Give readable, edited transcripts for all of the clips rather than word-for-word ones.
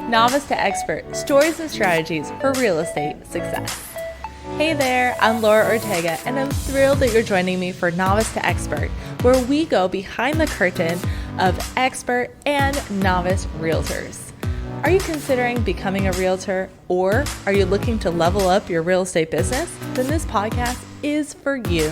Novice to Expert, stories and strategies for real estate success. Hey there, I'm Laura Ortega, and I'm thrilled that you're joining me for Novice to Expert, where we go behind the curtain of expert and novice realtors. Are you considering becoming a realtor, or are you looking to level up your real estate business? Then this podcast is for you.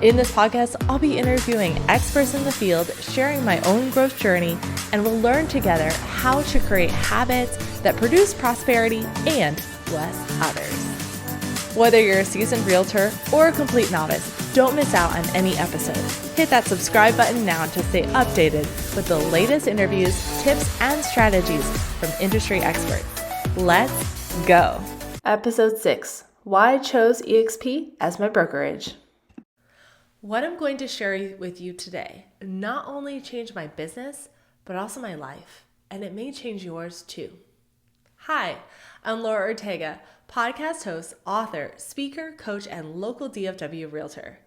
In this podcast, I'll be interviewing experts in the field, sharing my own growth journey, and we'll learn together how to create habits that produce prosperity and bless others. Whether you're a seasoned realtor or a complete novice, don't miss out on any episode. Hit that subscribe button now to stay updated with the latest interviews, tips, and strategies from industry experts. Let's go. Episode 6, Why I Chose EXP as my brokerage. What I'm going to share with you today not only changed my business, but also my life, and it may change yours too. Hi, I'm Laura Ortega, podcast host, author, speaker, coach, and local DFW realtor.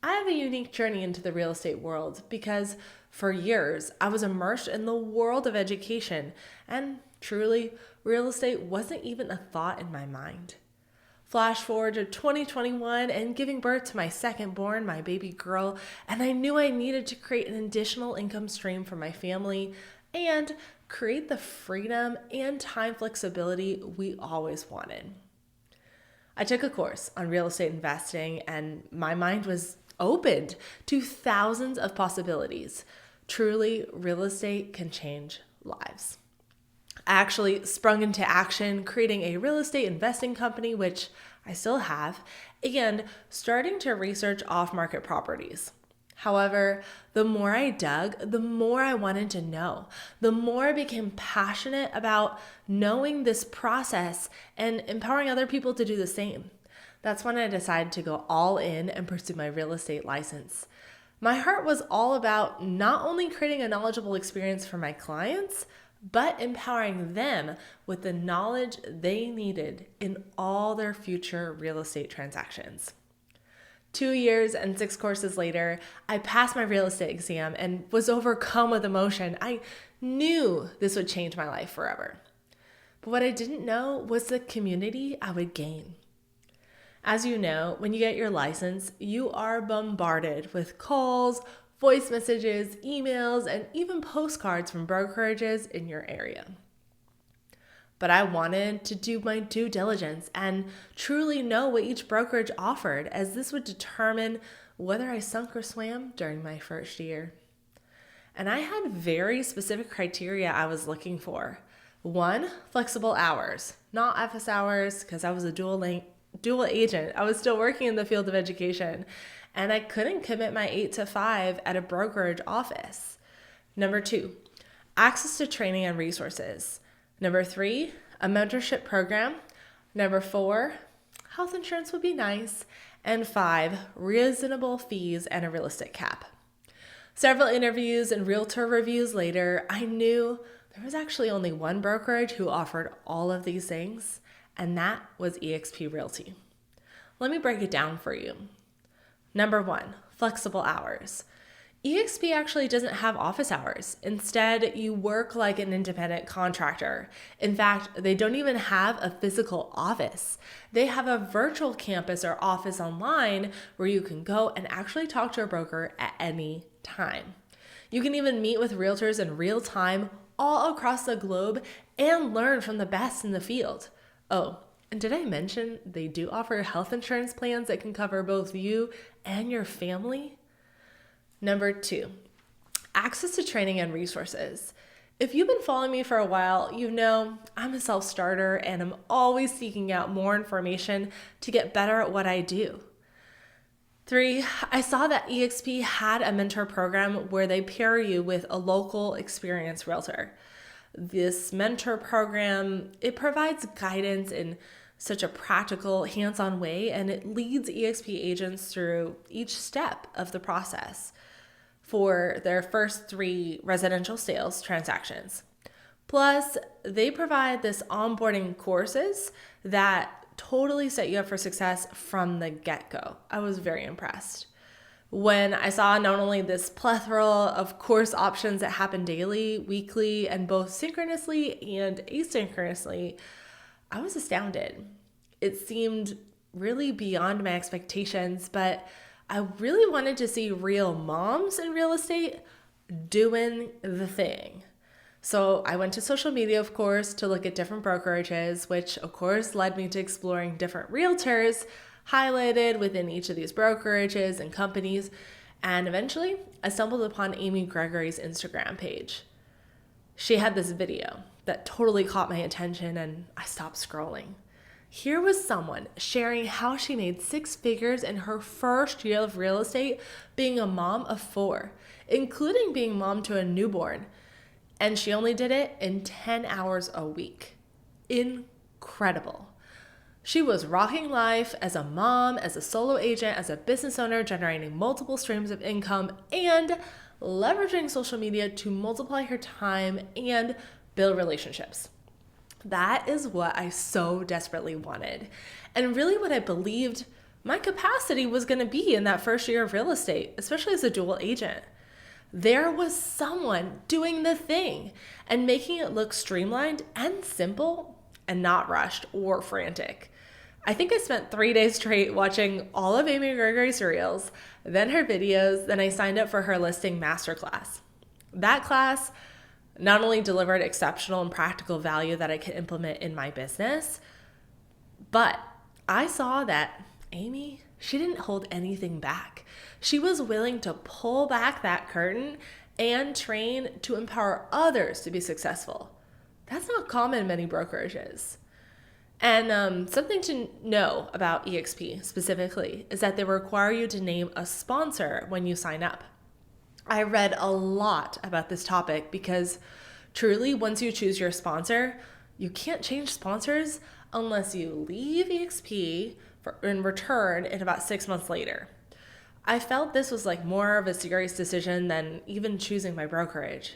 I have a unique journey into the real estate world because for years I was immersed in the world of education, and truly, real estate wasn't even a thought in my mind. Flash forward to 2021 and giving birth to my second born, my baby girl, and I knew I needed to create an additional income stream for my family and create the freedom and time flexibility we always wanted. I took a course on real estate investing and my mind was opened to thousands of possibilities. Truly, real estate can change lives. I actually sprung into action, creating a real estate investing company, which I still have, and starting to research off-market properties. However, the more I dug, the more I wanted to know, the more I became passionate about knowing this process and empowering other people to do the same. That's when I decided to go all in and pursue my real estate license. My heart was all about not only creating a knowledgeable experience for my clients, but empowering them with the knowledge they needed in all their future real estate transactions. 2 years and 6 courses later, I passed my real estate exam and was overcome with emotion. I knew this would change my life forever. But what I didn't know was the community I would gain. As you know, when you get your license, you are bombarded with calls, voice messages, emails, and even postcards from brokerages in your area. But I wanted to do my due diligence and truly know what each brokerage offered, as this would determine whether I sunk or swam during my first year. And I had very specific criteria I was looking for. 1, flexible hours, not office hours, because I was a dual agent. I was still working in the field of education, and I couldn't commit my 8 to 5 at a brokerage office. Number 2, access to training and resources. Number 3, a mentorship program. Number 4, health insurance would be nice. And 5, reasonable fees and a real estate cap. Several interviews and realtor reviews later, I knew there was actually only one brokerage who offered all of these things, and that was EXP Realty. Let me break it down for you. Number 1, flexible hours. EXP actually doesn't have office hours. Instead, you work like an independent contractor. In fact, they don't even have a physical office. They have a virtual campus or office online where you can go and actually talk to a broker at any time. You can even meet with realtors in real time all across the globe and learn from the best in the field. Oh, and did I mention they do offer health insurance plans that can cover both you and your family? Number 2, access to training and resources. If you've been following me for a while, you know I'm a self-starter and I'm always seeking out more information to get better at what I do. 3, I saw that EXP had a mentor program where they pair you with a local experienced realtor. This mentor program, it provides guidance in such a practical, hands-on way, and it leads EXP agents through each step of the process for their first 3 residential sales transactions. Plus, they provide this onboarding courses that totally set you up for success from the get-go. I was very impressed. when I saw not only this plethora of course options that happen daily, weekly, and both synchronously and asynchronously, I was astounded. It seemed really beyond my expectations, but I really wanted to see real moms in real estate doing the thing. So I went to social media, of course, to look at different brokerages, which of course led me to exploring different realtors highlighted within each of these brokerages and companies. And eventually I stumbled upon Amy Gregory's Instagram page. She had this video that totally caught my attention and I stopped scrolling. Here was someone sharing how she made 6 figures in her first year of real estate, being a mom of 4, including being mom to a newborn. And she only did it in 10 hours a week. Incredible. She was rocking life as a mom, as a solo agent, as a business owner, generating multiple streams of income and leveraging social media to multiply her time and build relationships. That is what I so desperately wanted, and really what I believed my capacity was going to be in that first year of real estate, especially as a dual agent. There was someone doing the thing and making it look streamlined and simple and not rushed or frantic. I think I spent 3 days straight watching all of Amy Gregory's reels, then her videos, then I signed up for her listing masterclass. That class not only delivered exceptional and practical value that I could implement in my business, but I saw that Amy, she didn't hold anything back. She was willing to pull back that curtain and train to empower others to be successful. That's not common in many brokerages. And something to know about EXP specifically is that they require you to name a sponsor when you sign up. I read a lot about this topic because truly, once you choose your sponsor, you can't change sponsors unless you leave EXP in return in about 6 months later. I felt this was like more of a serious decision than even choosing my brokerage.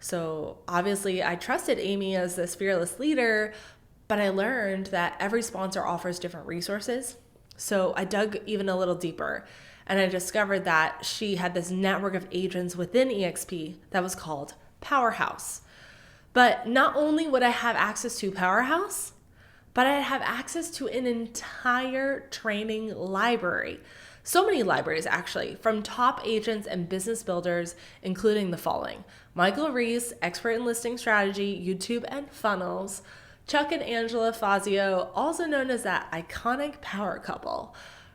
So obviously I trusted Amy as this fearless leader, but I learned that every sponsor offers different resources. So I dug even a little deeper and I discovered that she had this network of agents within EXP that was called Powerhouse. But not only would I have access to Powerhouse, but I'd have access to an entire training library. So many libraries, actually, from top agents and business builders, including the following: Michael Reese, expert in listing strategy, YouTube and funnels; Chuck and Angela Fazio, also known as that iconic power couple;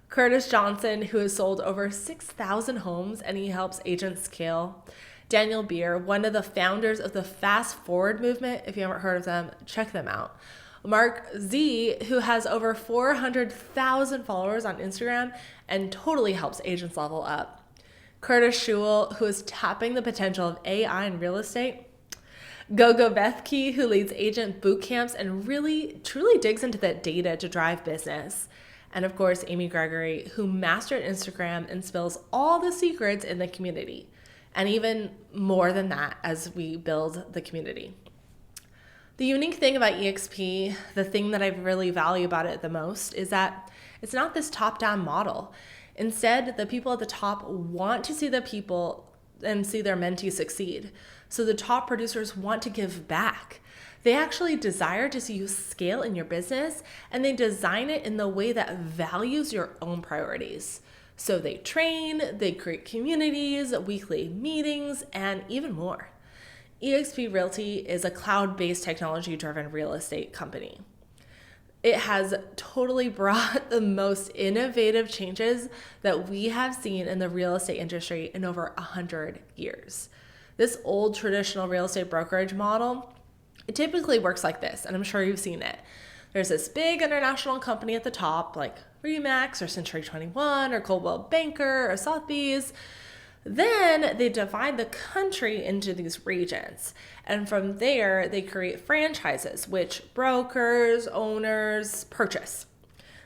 Curtis Johnson, who has sold over 6,000 homes and he helps agents scale; Daniel Beer, one of the founders of the Fast Forward movement. If you haven't heard of them, check them out. Mark Z, who has over 400,000 followers on Instagram and totally helps agents level up; Curtis Schewel, who is tapping the potential of AI in real estate; Gogo Bethke, who leads agent boot camps and really truly digs into that data to drive business; and of course, Amy Gregory, who mastered Instagram and spills all the secrets in the community, and even more than that as we build the community. The unique thing about EXP, the thing that I really value about it the most, is that it's not this top-down model. Instead, the people at the top want to see the people and see their mentees succeed. So the top producers want to give back. They actually desire to see you scale in your business, and they design it in the way that values your own priorities. So they train, they create communities, weekly meetings, and even more. EXP Realty is a cloud-based technology-driven real estate company. It has totally brought the most innovative changes that we have seen in the real estate industry in over 100 years. This old traditional real estate brokerage model, it typically works like this, and I'm sure you've seen it. There's this big international company at the top, like Remax or Century 21 or Coldwell Banker or Sotheby's. Then they divide the country into these regions, and from there they create franchises which brokers, owners purchase.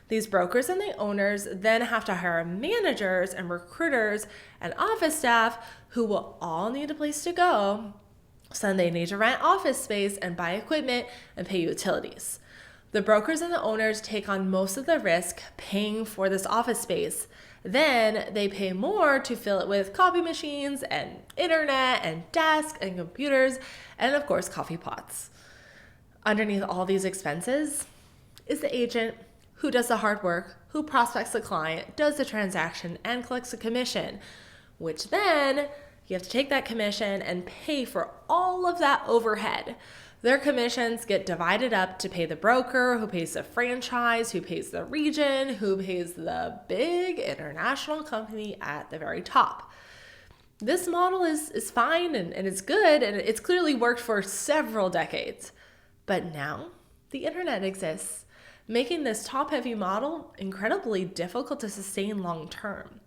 These brokers and the owners then have to hire managers and recruiters and office staff who will all need a place to go. So then they need to rent office space and buy equipment and pay utilities. The brokers and the owners take on most of the risk paying for this office space, Then they pay more to fill it with copy machines and internet and desks and computers and, of course, coffee pots. Underneath all these expenses is the agent who does the hard work, who prospects the client, does the transaction, and collects a commission, which then you have to take that commission and pay for all of that overhead. Their commissions get divided up to pay the broker, who pays the franchise, who pays the region, who pays the big international company at the very top. This model is fine and it's good, and it's clearly worked for several decades. But now the internet exists, making this top-heavy model incredibly difficult to sustain long-term.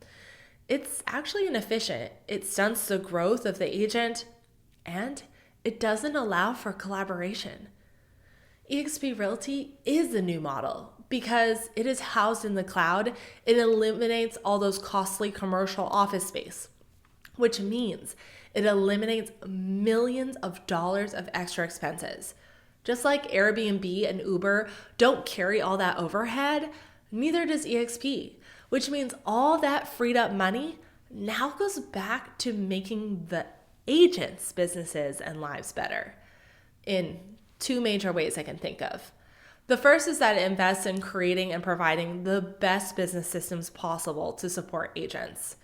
It's actually inefficient. It stunts the growth of the agent, and it doesn't allow for collaboration. EXP Realty is the new model because it is housed in the cloud. It eliminates all those costly commercial office space, which means it eliminates millions of dollars of extra expenses. Just like Airbnb and Uber don't carry all that overhead, neither does EXP, which means all that freed up money now goes back to making the agents' businesses and lives better in two major ways I can think of. The first is that it invests in creating and providing the best business systems possible to support agents.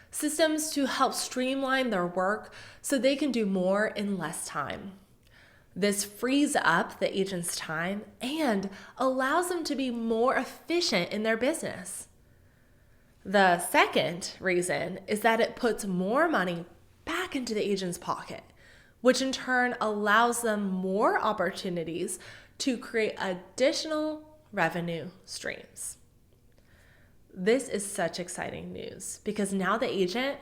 Systems to help streamline their work so they can do more in less time. This frees up the agent's time and allows them to be more efficient in their business. The second reason is that it puts more money back into the agent's pocket, which in turn allows them more opportunities to create additional revenue streams. This is such exciting news because now the agent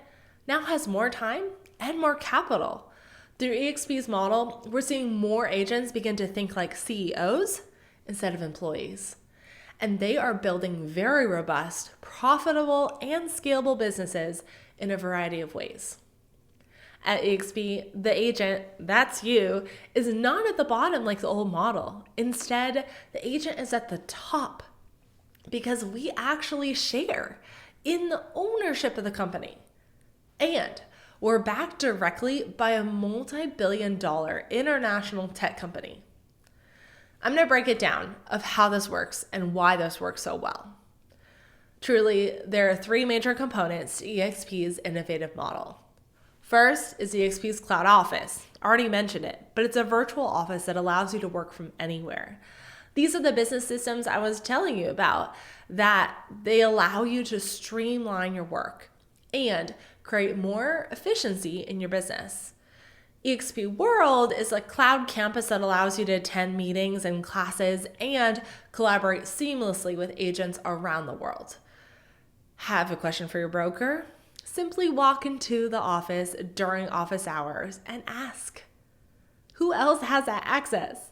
now has more time and more capital. Through EXP's model, we're seeing more agents begin to think like CEOs instead of employees. And they are building very robust, profitable, and scalable businesses in a variety of ways. At EXP, the agent, that's you, is not at the bottom like the old model. Instead, the agent is at the top because we actually share in the ownership of the company. And we're backed directly by a multi-billion-dollar international tech company. I'm going to break it down of how this works and why this works so well. Truly, there are three major components to EXP's innovative model. First is EXP's Cloud Office. I already mentioned it, but it's a virtual office that allows you to work from anywhere. These are the business systems I was telling you about that they allow you to streamline your work and create more efficiency in your business. EXP World is a cloud campus that allows you to attend meetings and classes and collaborate seamlessly with agents around the world. Have a question for your broker? Simply walk into the office during office hours and ask. Who else has that access?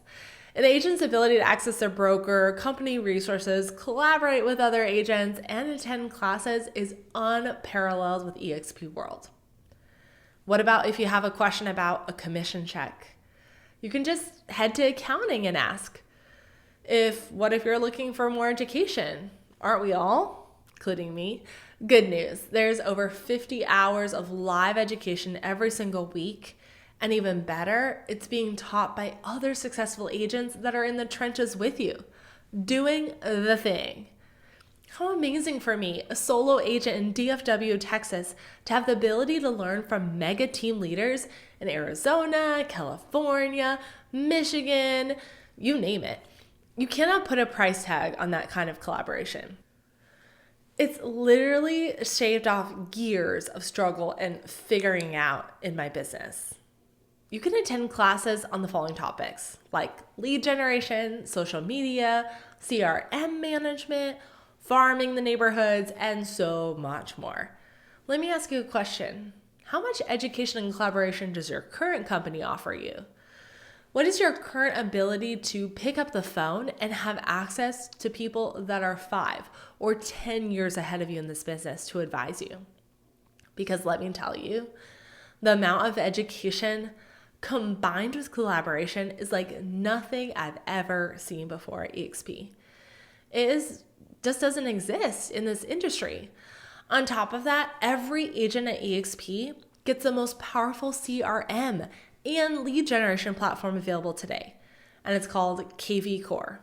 An agent's ability to access their broker, company resources, collaborate with other agents, and attend classes is unparalleled with EXP World. What about if you have a question about a commission check? You can just head to accounting and ask. What if you're looking for more education? Aren't we all? Including me. Good news, there's over 50 hours of live education every single week. And even better, it's being taught by other successful agents that are in the trenches with you, doing the thing. How amazing for me, a solo agent in DFW, Texas, to have the ability to learn from mega team leaders in Arizona, California, Michigan, you name it. You cannot put a price tag on that kind of collaboration. It's literally shaved off years of struggle and figuring out in my business. You can attend classes on the following topics, like lead generation, social media, CRM management, farming the neighborhoods, and so much more. Let me ask you a question. How much education and collaboration does your current company offer you? What is your current ability to pick up the phone and have access to people that are 5 or 10 years ahead of you in this business to advise you? Because let me tell you, the amount of education combined with collaboration is like nothing I've ever seen before at EXP. Just doesn't exist in this industry. On top of that, every agent at EXP gets the most powerful CRM and lead generation platform available today, and it's called KV Core.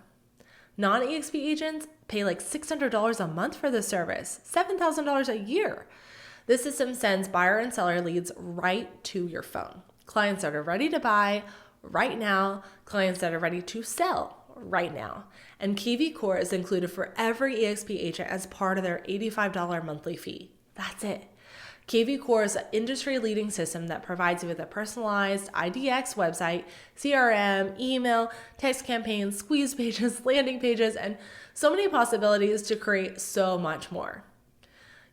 Non-EXP agents pay like $600 a month for this service, $7,000 a year. This system sends buyer and seller leads right to your phone. Clients that are ready to buy right now, clients that are ready to sell right now. And KV Core is included for every EXP agent as part of their $85 monthly fee. That's it. KV Core is an industry-leading system that provides you with a personalized IDX website, CRM, email, text campaigns, squeeze pages, landing pages, and so many possibilities to create so much more.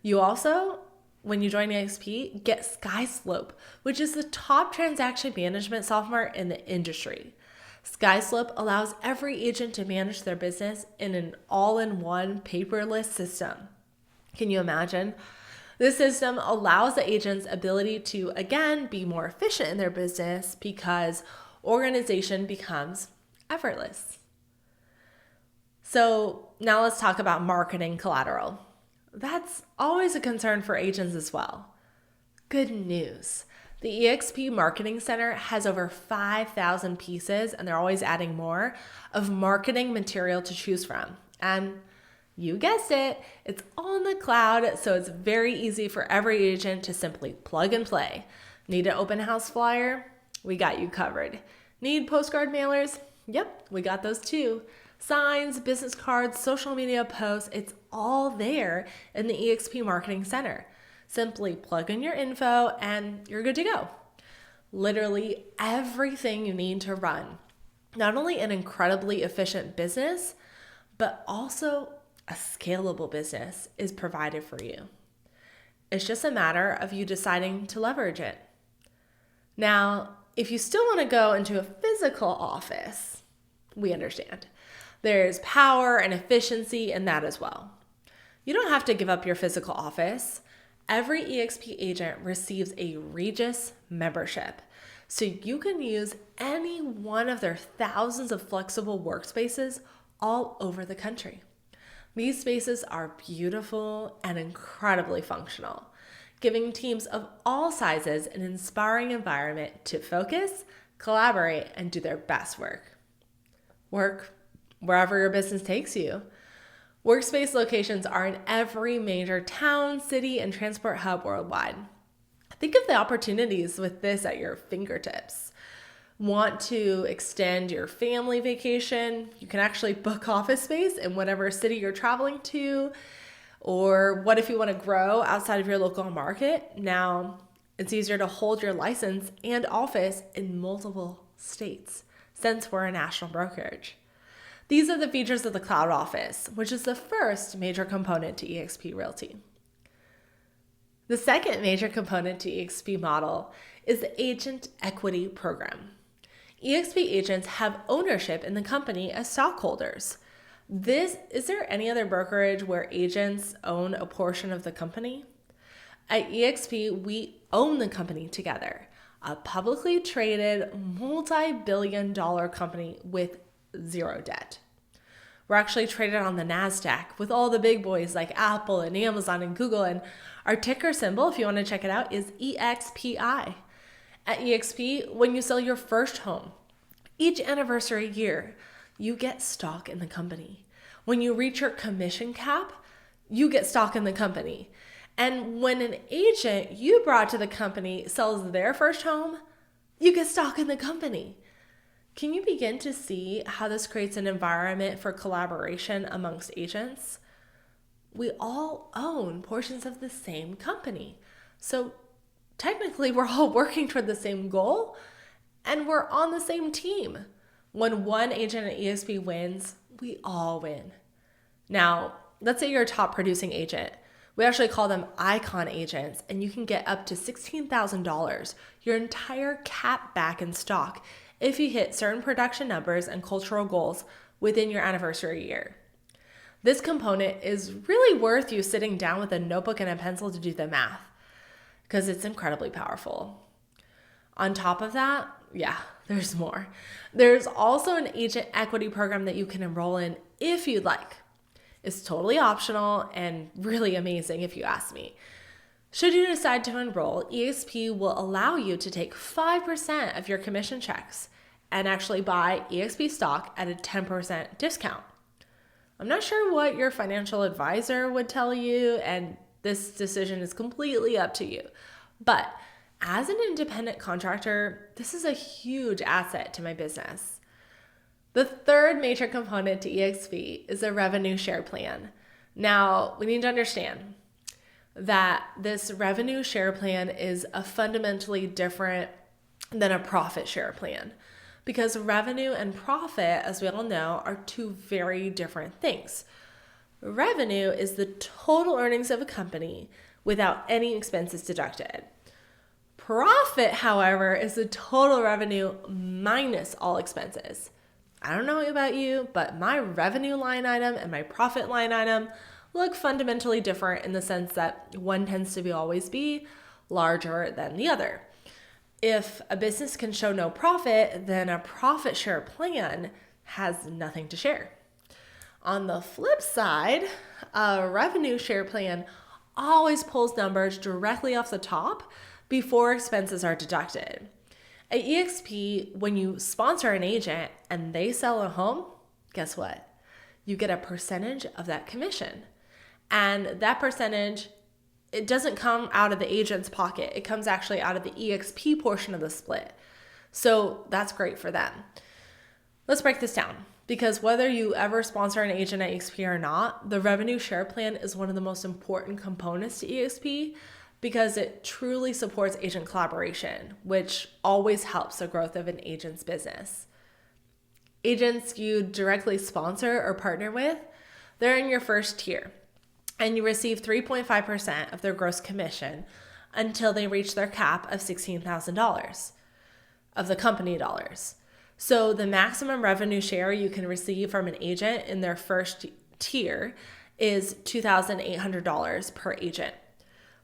You also, when you join EXP, get SkySlope, which is the top transaction management software in the industry. SkySlope allows every agent to manage their business in an all-in-one paperless system. Can you imagine? This system allows the agent's ability to, again, be more efficient in their business because organization becomes effortless. So now let's talk about marketing collateral. That's always a concern for agents as well. Good news. The EXP Marketing Center has over 5,000 pieces, and they're always adding more, of marketing material to choose from. And you guessed it, it's all in the cloud, so it's very easy for every agent to simply plug and play. Need an open house flyer? We got you covered. Need postcard mailers? Yep, we got those too. Signs, business cards, social media posts, it's all there in the EXP Marketing Center. Simply plug in your info and you're good to go. Literally everything you need to run not only an incredibly efficient business, but also a scalable business is provided for you. It's just a matter of you deciding to leverage it. Now, if you still want to go into a physical office, we understand. There's power and efficiency in that as well. You don't have to give up your physical office. Every EXP agent receives a Regis membership, so you can use any one of their thousands of flexible workspaces all over the country. These spaces are beautiful and incredibly functional, giving teams of all sizes an inspiring environment to focus, collaborate, and do their best work. Work wherever your business takes you. Workspace locations are in every major town, city, and transport hub worldwide. Think of the opportunities with this at your fingertips. Want to extend your family vacation? You can actually book office space in whatever city you're traveling to. Or what if you want to grow outside of your local market? Now it's easier to hold your license and office in multiple states since we're a national brokerage. These are the features of the cloud office, which is the first major component to EXP Realty. The second major component to EXP model is the agent equity program. EXP agents have ownership in the company as stockholders. Is there any other brokerage where agents own a portion of the company? At EXP, we own the company together, a publicly traded multi-billion-dollar company with zero debt. We're actually traded on the NASDAQ with all the big boys like Apple and Amazon and Google, and our ticker symbol, if you want to check it out, is EXPI. At EXP, when you sell your first home, each anniversary year, you get stock in the company. When you reach your commission cap, you get stock in the company. And when an agent you brought to the company sells their first home, you get stock in the company. Can you begin to see how this creates an environment for collaboration amongst agents? We all own portions of the same company. So technically, we're all working toward the same goal and we're on the same team. When one agent at EXP wins, we all win. Now, let's say you're a top producing agent. We actually call them icon agents, and you can get up to $16,000, your entire cap back in stock, if you hit certain production numbers and cultural goals within your anniversary year. This component is really worth you sitting down with a notebook and a pencil to do the math, because it's incredibly powerful. On top of that, there's more. There's also an agent equity program that you can enroll in if you'd like. It's totally optional and really amazing if you ask me. Should you decide to enroll, EXP will allow you to take 5% of your commission checks and actually buy EXP stock at a 10% discount. I'm not sure what your financial advisor would tell you, and this decision is completely up to you. But as an independent contractor, this is a huge asset to my business. The third major component to EXP is a revenue share plan. Now, we need to understand that this revenue share plan is a fundamentally different than a profit share plan, because revenue and profit, as we all know, are two very different things. Revenue is the total earnings of a company without any expenses deducted. Profit, however, is the total revenue minus all expenses. I don't know about you, but my revenue line item and my profit line item look fundamentally different in the sense that one tends to always be larger than the other. If a business can show no profit, then a profit share plan has nothing to share. On the flip side, a revenue share plan always pulls numbers directly off the top before expenses are deducted. At EXP, when you sponsor an agent and they sell a home, guess what? You get a percentage of that commission. And that percentage, it doesn't come out of the agent's pocket. It comes actually out of the EXP portion of the split. So that's great for them. Let's break this down, because whether you ever sponsor an agent at EXP or not, the revenue share plan is one of the most important components to EXP because it truly supports agent collaboration, which always helps the growth of an agent's business. Agents you directly sponsor or partner with, they're in your first tier, and you receive 3.5% of their gross commission until they reach their cap of $16,000 of the company dollars. So the maximum revenue share you can receive from an agent in their first tier is $2,800 per agent.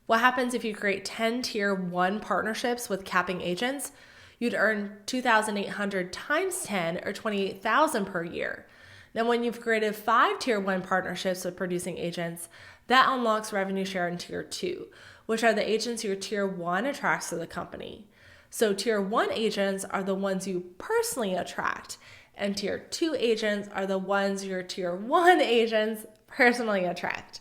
What happens if you create 10 tier 1 partnerships with capping agents? You'd earn $2,800 times 10 or $28,000 per year. Now, when you've created 5 tier 1 partnerships with producing agents, that unlocks revenue share in tier 2, which are the agents your tier 1 attracts to the company. So tier 1 agents are the ones you personally attract, and tier 2 agents are the ones your tier 1 agents personally attract.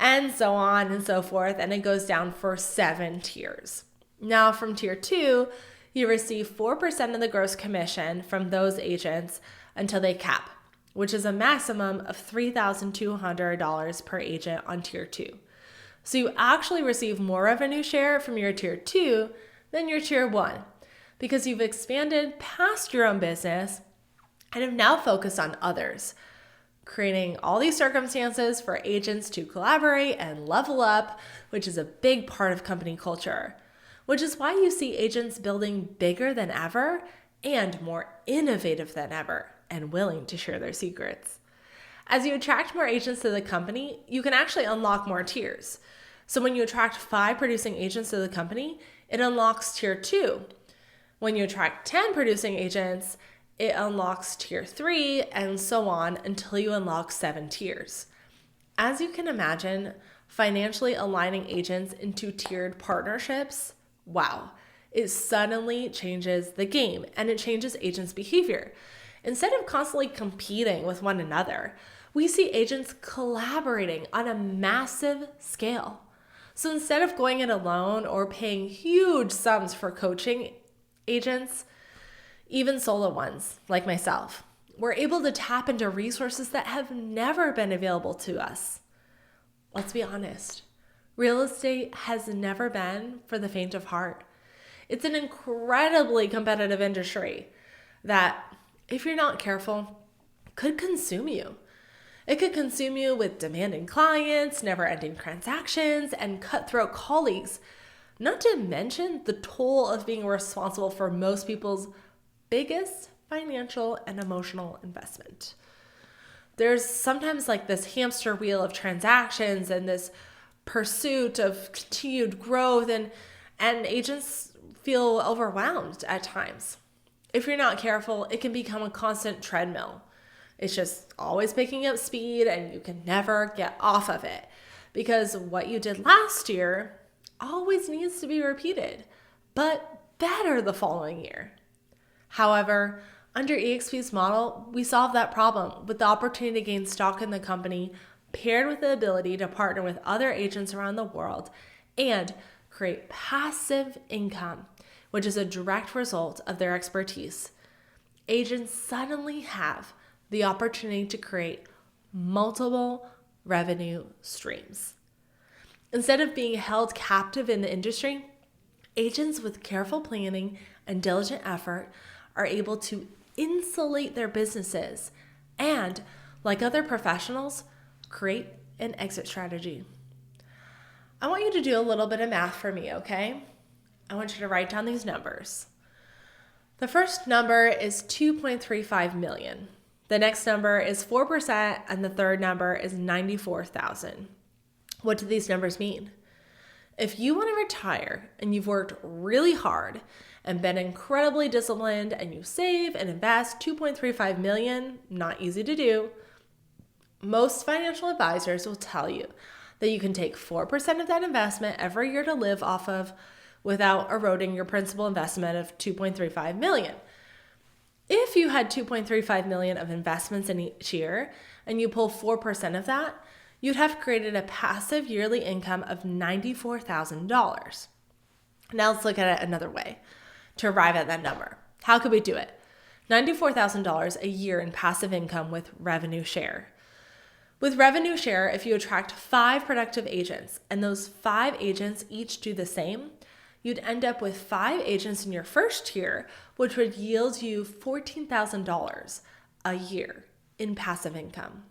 And so on and so forth, and it goes down for 7 tiers. Now from tier 2, you receive 4% of the gross commission from those agents until they cap, which is a maximum of $3,200 per agent on tier 2. So you actually receive more revenue share from your tier 2 than your tier 1, because you've expanded past your own business and have now focused on others, creating all these circumstances for agents to collaborate and level up, which is a big part of company culture, which is why you see agents building bigger than ever and more innovative than ever and willing to share their secrets. As you attract more agents to the company, you can actually unlock more tiers. So when you attract 5 producing agents to the company, it unlocks tier 2. When you attract 10 producing agents, it unlocks tier 3, and so on until you unlock 7 tiers. As you can imagine, financially aligning agents into tiered partnerships, wow, it suddenly changes the game and it changes agents' behavior. Instead of constantly competing with one another, we see agents collaborating on a massive scale. So instead of going it alone or paying huge sums for coaching agents, even solo ones like myself, we're able to tap into resources that have never been available to us. Let's be honest, real estate has never been for the faint of heart. It's an incredibly competitive industry that, if you're not careful, could consume you. It could consume you with demanding clients, never-ending transactions, and cutthroat colleagues, not to mention the toll of being responsible for most people's biggest financial and emotional investment. There's sometimes like this hamster wheel of transactions and this pursuit of continued growth, and agents feel overwhelmed at times. If you're not careful, it can become a constant treadmill. It's just always picking up speed and you can never get off of it because what you did last year always needs to be repeated, but better the following year. However, under EXP's model, we solve that problem with the opportunity to gain stock in the company paired with the ability to partner with other agents around the world and create passive income, which is a direct result of their expertise. Agents suddenly have the opportunity to create multiple revenue streams. Instead of being held captive in the industry, agents with careful planning and diligent effort are able to insulate their businesses and, like other professionals, create an exit strategy. I want you to do a little bit of math for me, okay? I want you to write down these numbers. The first number is 2.35 million. The next number is 4%, and the third number is 94,000. What do these numbers mean? If you want to retire and you've worked really hard and been incredibly disciplined and you save and invest 2.35 million, not easy to do, most financial advisors will tell you that you can take 4% of that investment every year to live off of without eroding your principal investment of 2.35 million. If you had 2.35 million of investments in each year and you pull 4% of that, you'd have created a passive yearly income of $94,000. Now let's look at it another way to arrive at that number. How could we do it? $94,000 a year in passive income with revenue share. With revenue share, if you attract 5 productive agents and those 5 agents each do the same, you'd end up with 5 agents in your first tier, which would yield you $14,000 a year in passive income.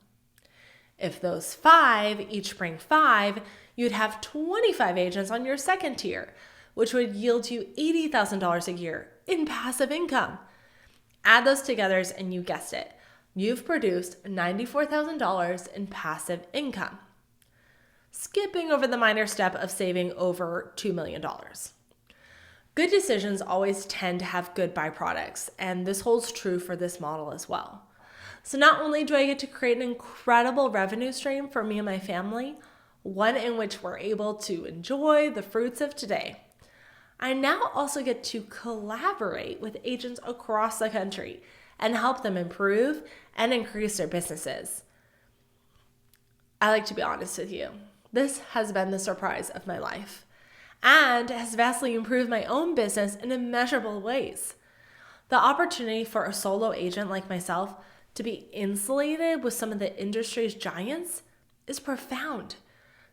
If those 5 each bring 5, you'd have 25 agents on your second tier, which would yield you $80,000 a year in passive income. Add those together and you guessed it. You've produced $94,000 in passive income, skipping over the minor step of saving over $2 million. Good decisions always tend to have good byproducts, and this holds true for this model as well. So not only do I get to create an incredible revenue stream for me and my family, one in which we're able to enjoy the fruits of today, I now also get to collaborate with agents across the country and help them improve and increase their businesses. I like to be honest with you. This has been the surprise of my life and has vastly improved my own business in immeasurable ways. The opportunity for a solo agent like myself to be insulated with some of the industry's giants is profound.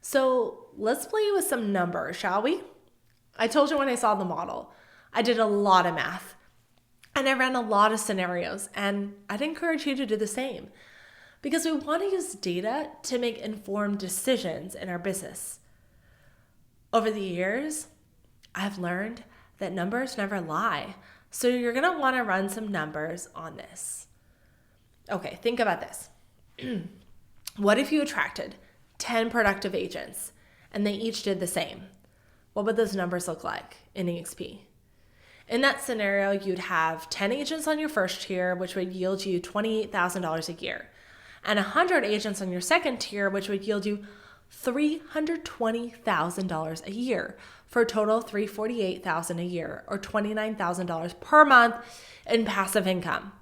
So let's play with some numbers, shall we? I told you when I saw the model, I did a lot of math and I ran a lot of scenarios, and I'd encourage you to do the same because we want to use data to make informed decisions in our business. Over the years, I've learned that numbers never lie. So you're going to want to run some numbers on this. Okay, think about this. What if you attracted 10 productive agents and they each did the same? What would those numbers look like in EXP? In that scenario, you'd have 10 agents on your first tier, which would yield you $28,000 a year, and 100 agents on your second tier, which would yield you $320,000 a year, for a total of $348,000 a year, or $29,000 per month in passive income.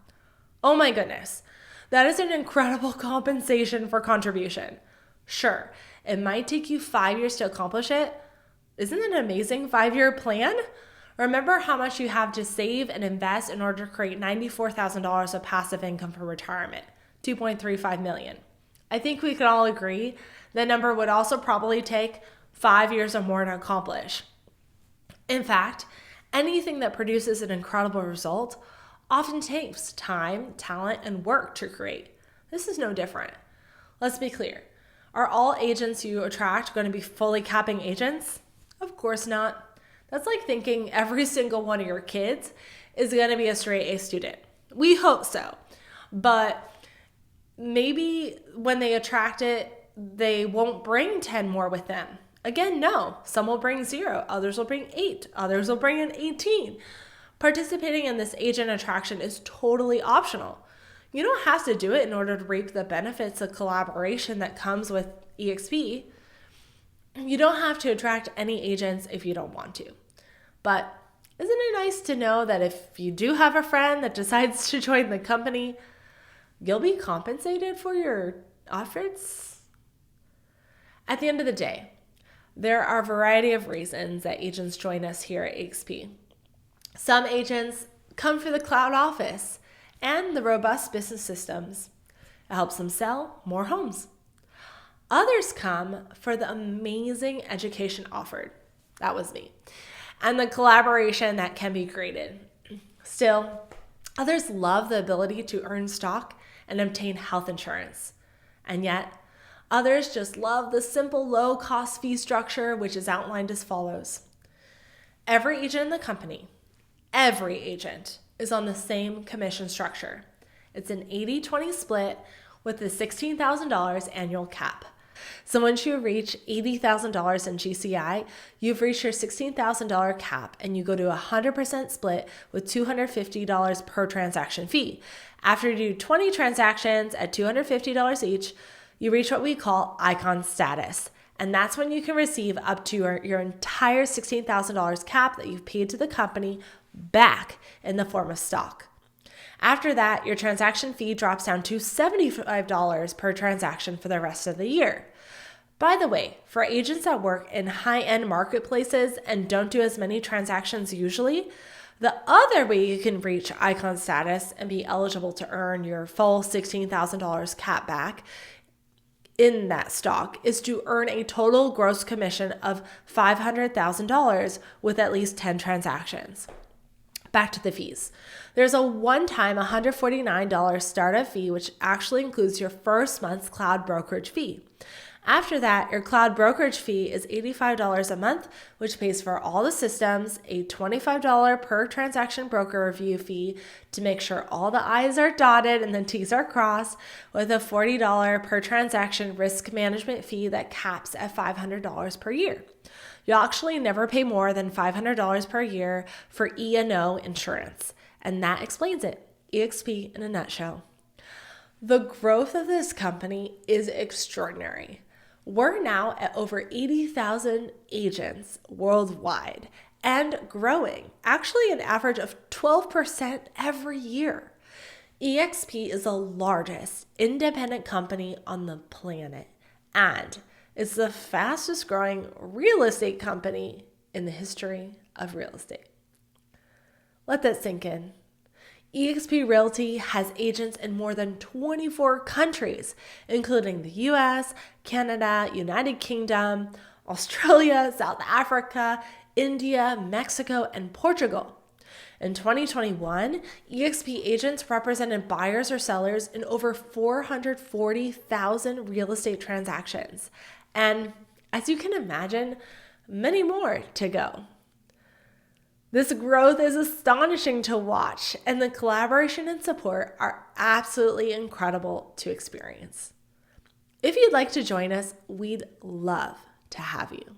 Oh my goodness, that is an incredible compensation for contribution. Sure, it might take you 5 years to accomplish it. Isn't it an amazing 5-year plan? Remember how much you have to save and invest in order to create $94,000 of passive income for retirement, $2.35 million. I think we could all agree that number would also probably take 5 years or more to accomplish. In fact, anything that produces an incredible result often takes time, talent, and work to create. This is no different. Let's be clear. Are all agents you attract going to be fully capping agents? Of course not. That's like thinking every single one of your kids is going to be a straight A student. We hope so. But maybe when they attract it, they won't bring 10 more with them. Again, no. Some will bring 0. Others will bring 8. Others will bring an 18. Participating in this agent attraction is totally optional. You don't have to do it in order to reap the benefits of collaboration that comes with EXP. You don't have to attract any agents if you don't want to. But isn't it nice to know that if you do have a friend that decides to join the company, you'll be compensated for your efforts? At the end of the day, there are a variety of reasons that agents join us here at EXP. Some agents come for the cloud office and the robust business systems. It helps them sell more homes. Others come for the amazing education offered. That was me. And the collaboration that can be created. Still, others love the ability to earn stock and obtain health insurance. And yet, others just love the simple low-cost fee structure, which is outlined as follows. Every agent in the company, every agent, is on the same commission structure. It's an 80-20 split with the $16,000 annual cap. So once you reach $80,000 in GCI, you've reached your $16,000 cap and you go to 100% split with $250 per transaction fee. After you do 20 transactions at $250 each, you reach what we call icon status. And that's when you can receive up to your entire $16,000 cap that you've paid to the company back in the form of stock. After that, your transaction fee drops down to $75 per transaction for the rest of the year. By the way, for agents that work in high-end marketplaces and don't do as many transactions usually, the other way you can reach icon status and be eligible to earn your full $16,000 cap back in that stock is to earn a total gross commission of $500,000 with at least 10 transactions. Back to the fees. There's a one-time $149 startup fee, which actually includes your first month's cloud brokerage fee. After that, your cloud brokerage fee is $85 a month, which pays for all the systems, a $25 per transaction broker review fee to make sure all the I's are dotted and the T's are crossed, with a $40 per transaction risk management fee that caps at $500 per year. You'll actually never pay more than $500 per year for E&O insurance. And that explains it. EXP in a nutshell. The growth of this company is extraordinary. We're now at over 80,000 agents worldwide and growing, actually an average of 12% every year. EXP is the largest independent company on the planet, and it's the fastest growing real estate company in the history of real estate. Let that sink in. EXP Realty has agents in more than 24 countries, including the US, Canada, United Kingdom, Australia, South Africa, India, Mexico, and Portugal. In 2021, EXP agents represented buyers or sellers in over 440,000 real estate transactions. And as you can imagine, many more to go. This growth is astonishing to watch, and the collaboration and support are absolutely incredible to experience. If you'd like to join us, we'd love to have you.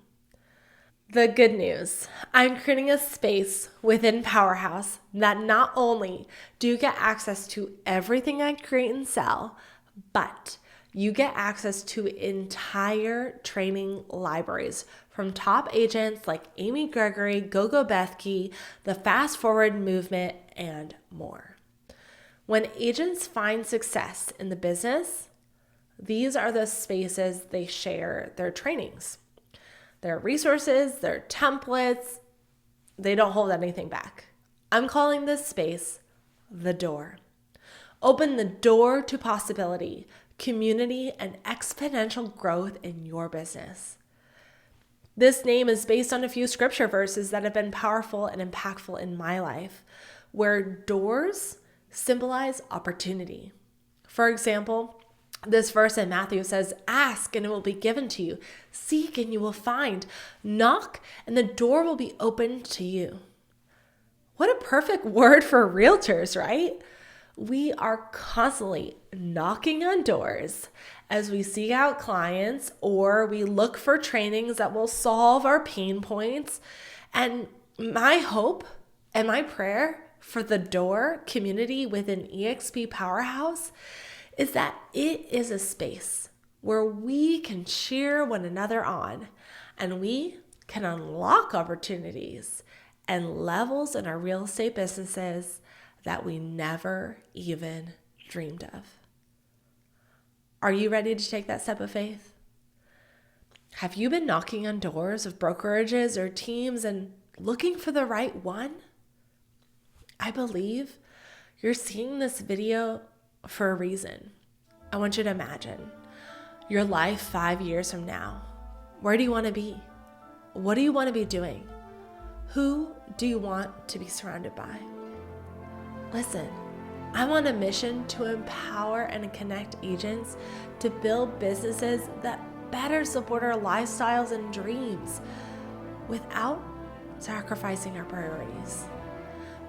The good news, I'm creating a space within Powerhouse that not only do you get access to everything I create and sell, but you get access to entire training libraries from top agents like Amy Gregory, Gogo Bethke, the Fast Forward Movement, and more. When agents find success in the business, these are the spaces they share their trainings, their resources, their templates. They don't hold anything back. I'm calling this space the door. Open the door to possibility, community, and exponential growth in your business. This name is based on a few scripture verses that have been powerful and impactful in my life, where doors symbolize opportunity. For example, this verse in Matthew says, "Ask and it will be given to you. Seek and you will find. Knock and the door will be opened to you." What a perfect word for realtors, right? We are constantly knocking on doors as we seek out clients or we look for trainings that will solve our pain points. And my hope and my prayer for the door community within EXP Powerhouse is that it is a space where we can cheer one another on and we can unlock opportunities and levels in our real estate businesses that we never even dreamed of. Are you ready to take that step of faith? Have you been knocking on doors of brokerages or teams and looking for the right one? I believe you're seeing this video for a reason. I want you to imagine your life 5 years from now. Where do you want to be? What do you want to be doing? Who do you want to be surrounded by? Listen, I'm on a mission to empower and connect agents to build businesses that better support our lifestyles and dreams without sacrificing our priorities.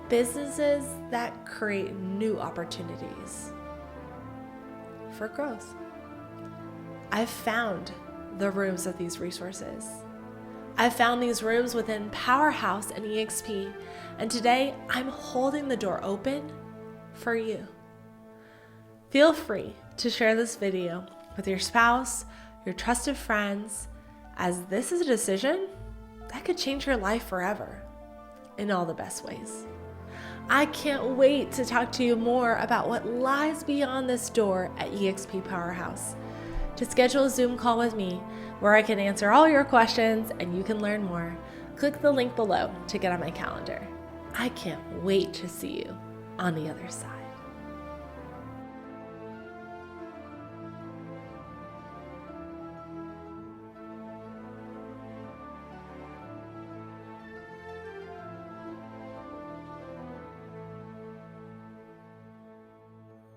Businesses that create new opportunities for growth. I've found the rooms of these resources. I've found these rooms within Powerhouse and EXP, and today I'm holding the door open for you. Feel free to share this video with your spouse, your trusted friends, as this is a decision that could change your life forever in all the best ways. I can't wait to talk to you more about what lies beyond this door at EXP Powerhouse. To schedule a Zoom call with me where I can answer all your questions and you can learn more, click the link below to get on my calendar. I can't wait to see you on the other side.